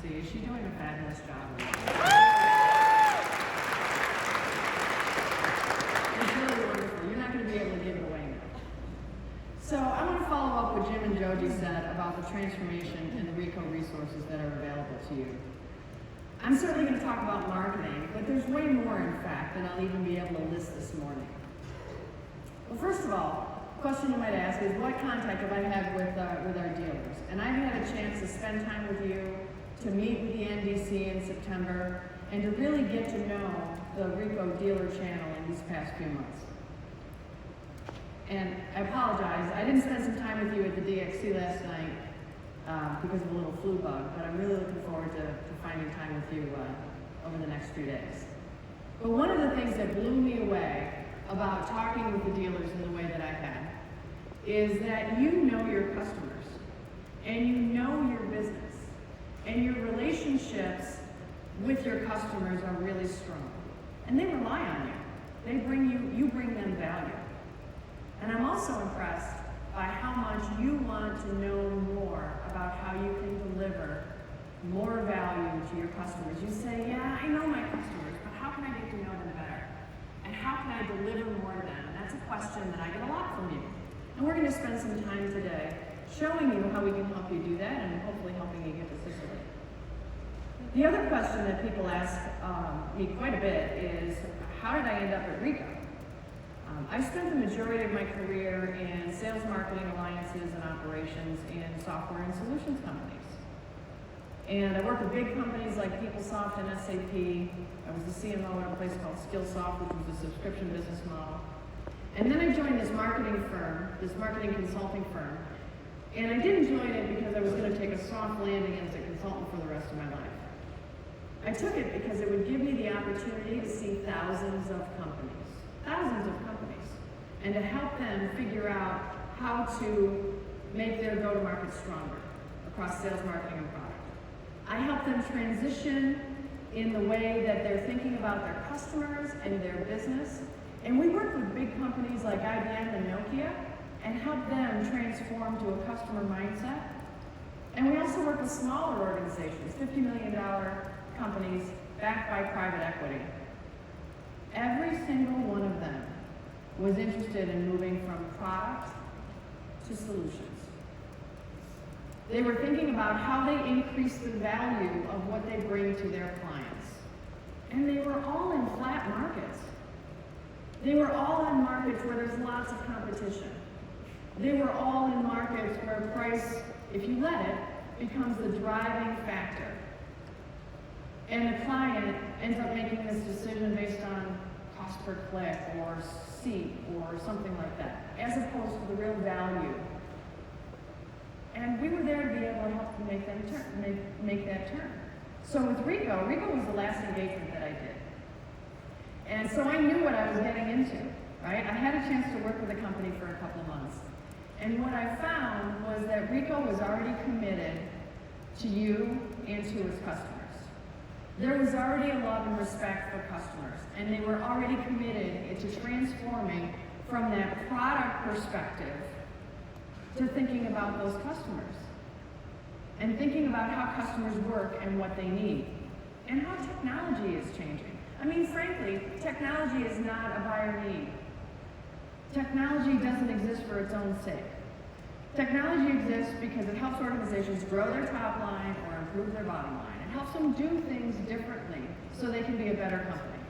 see. Is she doing a fabulous job? It's really wonderful. You're not going to be able to give it away now. So I want to follow up what Jim and Joji said about the transformation and the Ricoh resources that are available to you. I'm certainly going to talk about marketing, but there's way more, in fact, than I'll even be able to list this morning. Well, first of all, the question you might ask is, what contact have I had with our dealers? And I've had a chance to spend time with you, to meet with the NDC in September, and to really get to know the Ricoh dealer channel in these past few months. And I apologize, I didn't spend some time with you at the DXC last night because of a little flu bug, but I'm really looking forward to finding time with you over the next few days. But one of the things that blew me away about talking with the dealers in the way that I had is that you know your customers, and you know your business, and your relationships with your customers are really strong. And they rely on you. You bring them value. And I'm also impressed by how much you want to know more about how you can deliver more value to your customers. You say, yeah, I know my customers, but how can I get to know them better? And how can I deliver more to them? And that's a question that I get a lot from you. And we're going to spend some time today showing you how we can help you do that and hopefully helping you get to Sicily. The other question that people ask me quite a bit is, how did I end up at Ricoh? I've spent the majority of my career in sales, marketing, alliances, and operations in software and solutions companies. And I worked with big companies like PeopleSoft and SAP. I was the CMO at a place called Skillsoft, which was a subscription business model. And then I joined this marketing firm, this marketing consulting firm. And I didn't join it because I was going to take a soft landing as a consultant for the rest of my life. I took it because it would give me the opportunity to see thousands of companies, and to help them figure out how to make their go-to-market stronger across sales, marketing, and product. I help them transition in the way that they're thinking about their customers and their business. And we work with big companies like IBM and Nokia and help them transform to a customer mindset. And we also work with smaller organizations, $50 million companies backed by private equity. Every single one of them was interested in moving from product to solutions. They were thinking about how they increase the value of what they bring to their clients. And they were all in flat markets. They were all in markets where there's lots of competition. They were all in markets where price, if you let it, becomes the driving factor. And the client ends up making this decision based on cost per click or seat or something like that, as opposed to the real value. And we were there to be able to help them make that turn. So with Ricoh was the last engagement that I did. And so I knew what I was getting into, right? I had a chance to work with the company for a couple of months. And what I found was that Ricoh was already committed to you and to its customers. There was already a love and respect for customers, and they were already committed to transforming from that product perspective to thinking about those customers and thinking about how customers work and what they need and how technology is changing. I mean, frankly, technology is not a buyer need. Technology doesn't exist for its own sake. Technology exists because it helps organizations grow their top line or improve their bottom line. It helps them do things differently so they can be a better company.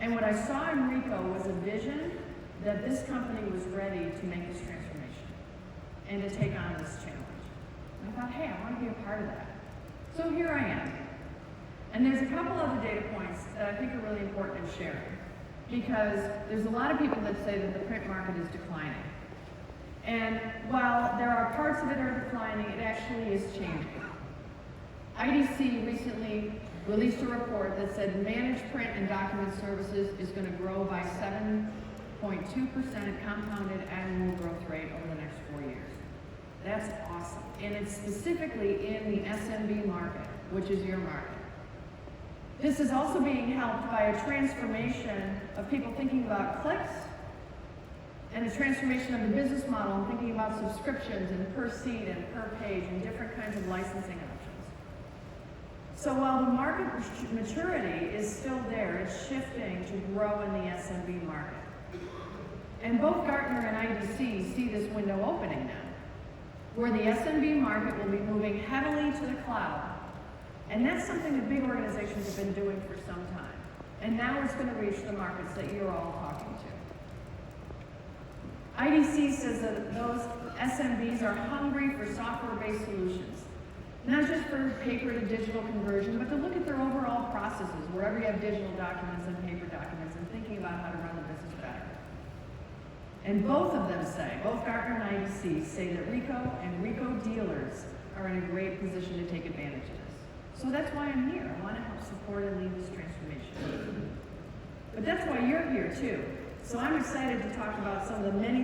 And what I saw in Ricoh was a vision that this company was ready to make this transformation and to take on this challenge. And I thought, hey, I want to be a part of that. So here I am. And there's a couple other data points that I think are really important in sharing, because there's a lot of people that say that the print market is declining. And while there are parts of it that are declining, it actually is changing. IDC recently released a report that said managed print and document services is going to grow by 7.2% compounded annual growth rate over the next 4 years. That's awesome. And it's specifically in the SMB market, which is your market. This is also being helped by a transformation of people thinking about clicks and a transformation of the business model and thinking about subscriptions and per seat and per page and different kinds of licensing options. So while the market maturity is still there, it's shifting to grow in the SMB market. And both Gartner and IDC see this window opening now, where the SMB market will be moving heavily to the cloud. And that's something that big organizations have been doing for some time. And now it's going to reach the markets that you're all talking to. IDC says that those SMBs are hungry for software-based solutions. Not just for paper to digital conversion, but to look at their overall processes, wherever you have digital documents and paper documents, and thinking about how to run the business better. And both of them say, both Gartner and IDC say that Ricoh and Ricoh dealers are in a great position to take advantage of this. So that's why I'm here. I want to help support and lead this transformation. But that's why you're here too. So I'm excited to talk about some of the many